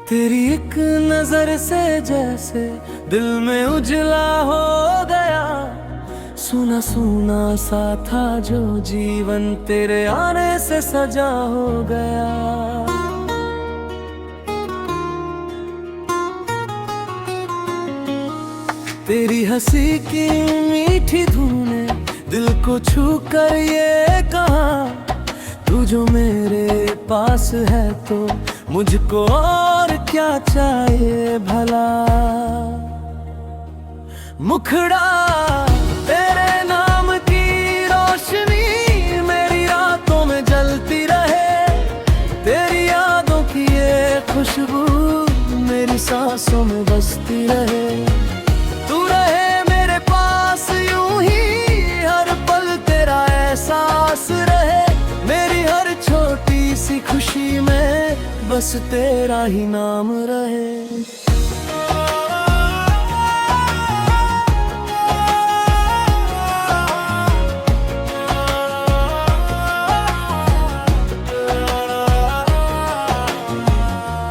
तेरी एक नजर से जैसे दिल में उजला हो गया। सुना सुना सा था जो जीवन तेरे आने से सजा हो गया। तेरी हंसी की मीठी धुन ने दिल को छू कर ये कहा, तू जो मेरे पास है तो मुझको और क्या चाहिए भला। मुखड़ा तेरे नाम की रोशनी मेरी रातों में जलती रहे। तेरी यादों की ये खुशबू मेरी सांसों में बसती रहे। तू रहे मेरे पास यूं ही हर पल तेरा एहसास रहे। मेरी हर छोटी सी खुशी में बस तेरा ही नाम रहे।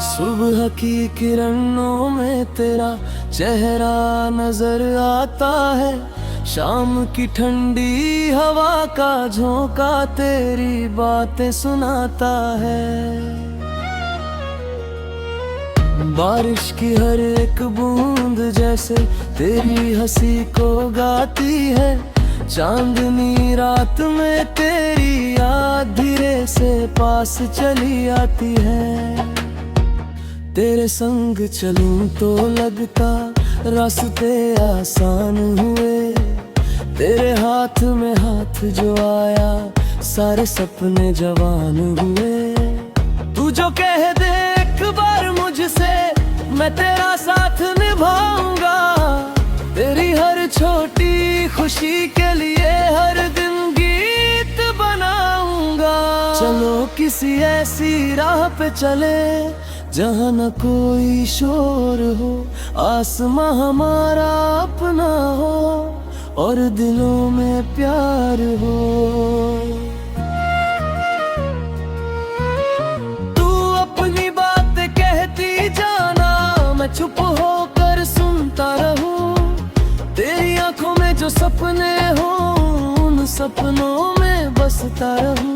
सुबह की किरणों में तेरा चेहरा नजर आता है। शाम की ठंडी हवा का झोंका तेरी बातें सुनाता है। बारिश की हर एक बूंद जैसे तेरी हंसी को गाती है। चांदनी रात में तेरी याद धीरे से पास चली आती है। तेरे संग चलूं तो लगता रास्ते आसान हुए। तेरे हाथ में हाथ जो आया सारे सपने जवान हुए। तू जो कह दे एक बार मुझसे मैं तेरा साथ निभाऊंगा। तेरी हर छोटी खुशी के लिए हर दिन गीत बनाऊंगा। चलो किसी ऐसी राह पे चले जहाँ न कोई शोर हो। आसमां हमारा अपना हो और दिलों में प्यार हो। तू अपनी बात कहती जाना, मैं चुप होकर सुनता रहूं। तेरी आंखों में जो सपने हो उन सपनों में बसता रहूं।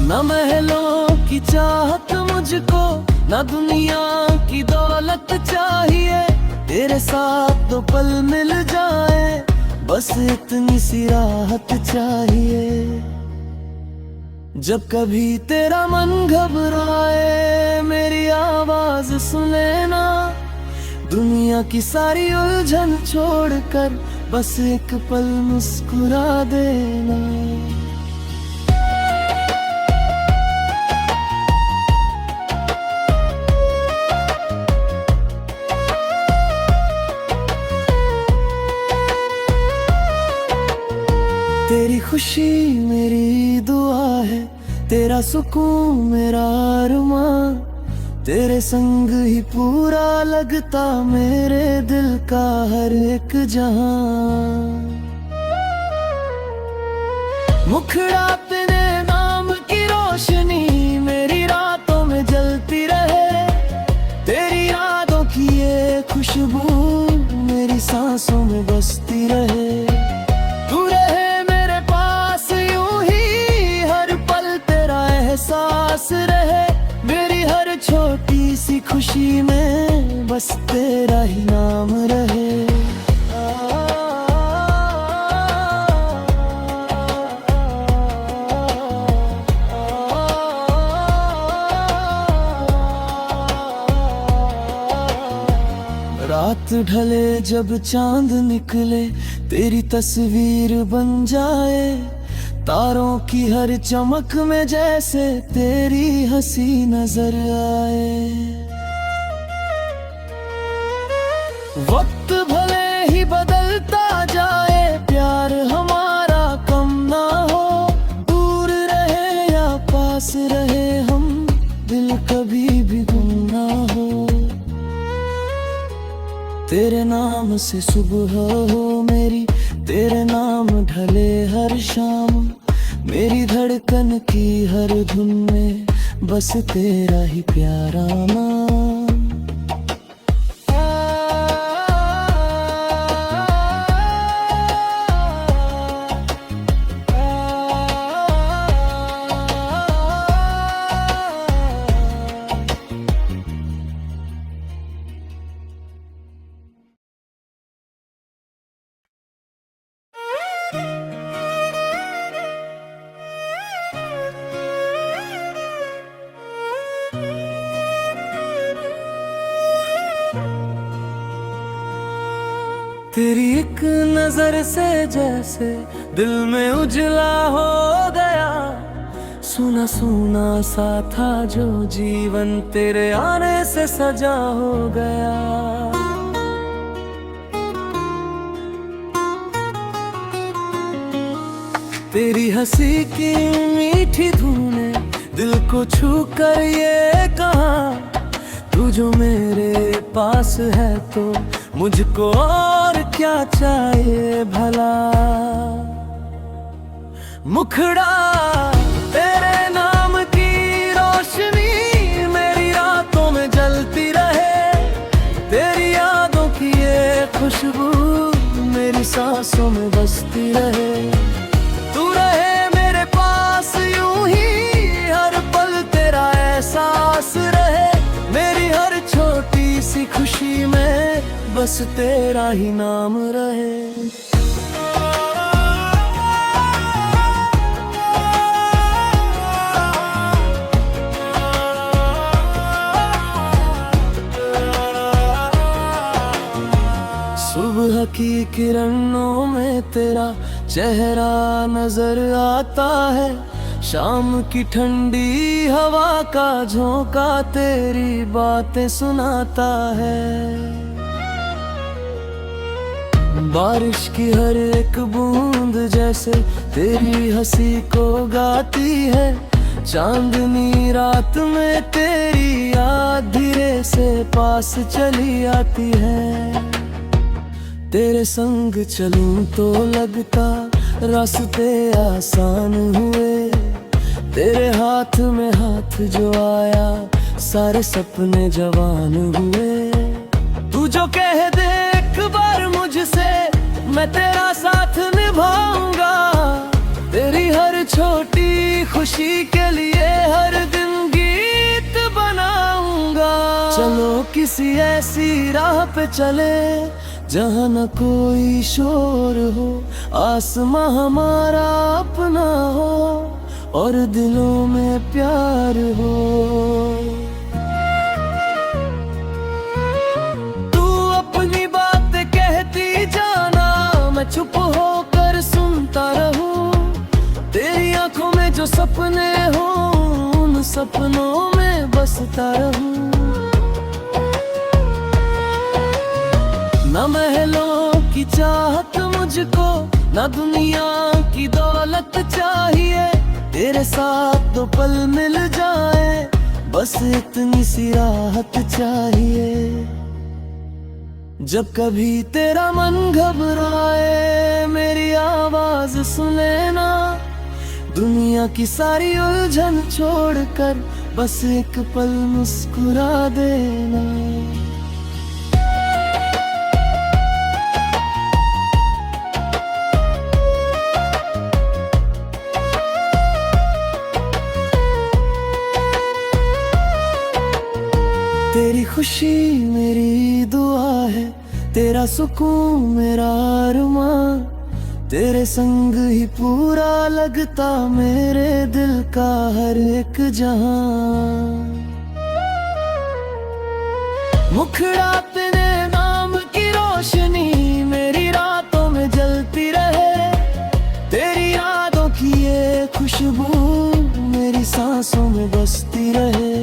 ना महलों की चाहत मुझको, ना दुनिया की दौलत चाहिए। तेरे साथ दो पल मिल जाए बस इतनी सी राहत चाहिए। जब कभी तेरा मन घबराए मेरी आवाज सुन लेना। दुनिया की सारी उलझन छोड़कर बस एक पल मुस्कुरा देना। तेरी खुशी मेरी दुआ है, तेरा सुकून मेरा अरमान। तेरे संग ही पूरा लगता मेरे दिल का हर एक जहां। मुखड़ा तेरे नाम की रोशनी मेरी रातों में जलती रहे। तेरी यादों की ये खुशबू मेरी सांसों में बसती रहे। एहसास रहे मेरी हर छोटी सी खुशी में बस तेरा ही नाम रहे। रात ढले जब चांद निकले तेरी तस्वीर बन जाए। तारों की हर चमक में जैसे तेरी हंसी नजर आए। वक्त भले ही बदलता जाए प्यार हमारा कम ना हो। दूर रहे या पास रहे हम दिल कभी भी गुम ना हो। तेरे नाम से सुबह हो मेरी, तेरे नाम ढले हर शाम। मेरी धड़कन की हर धुन में बस तेरा ही प्यारा नाम। तेरी एक नजर से जैसे दिल में उजला हो गया, सुना सुना सा था जो जीवन तेरे आने से सजा हो गया। तेरी हंसी की मीठी धुन ने दिल को छू कर ये कहा, तू जो मेरे पास है तो मुझको और क्या चाहिए भला। मुखड़ा तेरे नाम की रोशनी मेरी रातों में जलती रहे, तेरी यादों की ये खुशबू मेरी सांसों में बसती रहे। तू रहे मेरे पास यूं ही हर पल तेरा एहसास रहे, मेरी हर छोटी सी खुशी में बस तेरा ही नाम रहे। सुबह की किरणों में तेरा चेहरा नजर आता है, शाम की ठंडी हवा का झोंका तेरी बातें सुनाता है। बारिश की हर एक बूंद जैसे तेरी हंसी को गाती है, चांदनी रात में तेरी याद धीरे से पास चली आती है। तेरे संग चलूं तो लगता रास्ते आसान हुए, तेरे हाथ में हाथ जो आया सारे सपने जवान हुए। तू जो कह दे एक बार मुझसे मैं तेरा साथ निभाऊंगा, तेरी हर छोटी खुशी के लिए हर दिन गीत बनाऊंगा। चलो किसी ऐसी राह पे चले जहाँ न कोई शोर हो, आसमां हमारा अपना हो और दिलों में प्यार हो। तू अपनी बात कहती जाना, मैं चुप होकर सुनता रहूं, तेरी आंखों में जो सपने हो उन सपनों में बसता रहूं। ना महलों की चाहत मुझको, ना दुनिया की दौलत चाहिए, तेरे साथ दो पल मिल जाए बस इतनी सी राहत चाहिए। जब कभी तेरा मन घबराए मेरी आवाज सुने ना, दुनिया की सारी उलझन छोड़कर बस एक पल मुस्कुरा देना। तेरी खुशी मेरी दुआ है, तेरा सुकून मेरा अरमान, तेरे संग ही पूरा लगता मेरे दिल का हर एक जहां। मुखड़ा तेरे नाम की रोशनी मेरी रातों में जलती रहे, तेरी यादों की ये खुशबू मेरी सांसों में बसती रहे।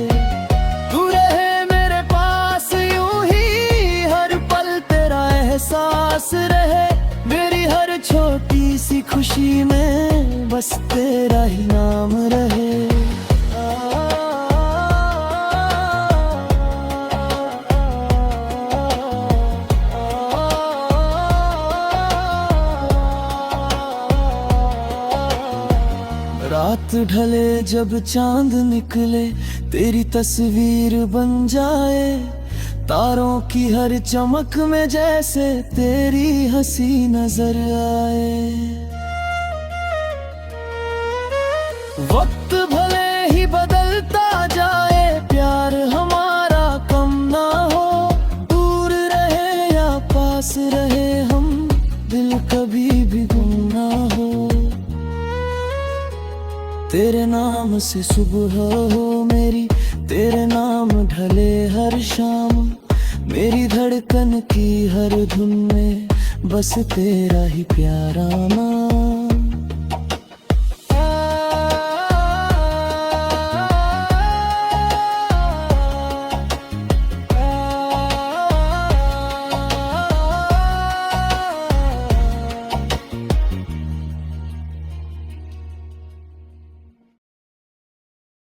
तू रहे एहसास रहे, मेरी हर छोटी सी खुशी में बस तेरा ही नाम रहे। रात ढले जब चांद निकले तेरी तस्वीर बन जाए, तारों की हर चमक में जैसे तेरी हंसी नजर आए। वक्त भले ही बदलता जाए, प्यार हमारा कम ना हो, दूर रहे या पास रहे हम, दिल कभी भी गुम ना हो। तेरे नाम से सुबह हो मेरी, तेरे नाम ढले हर शाम, मेरी धड़कन की हर धुन में बस तेरा ही प्यारा नाम।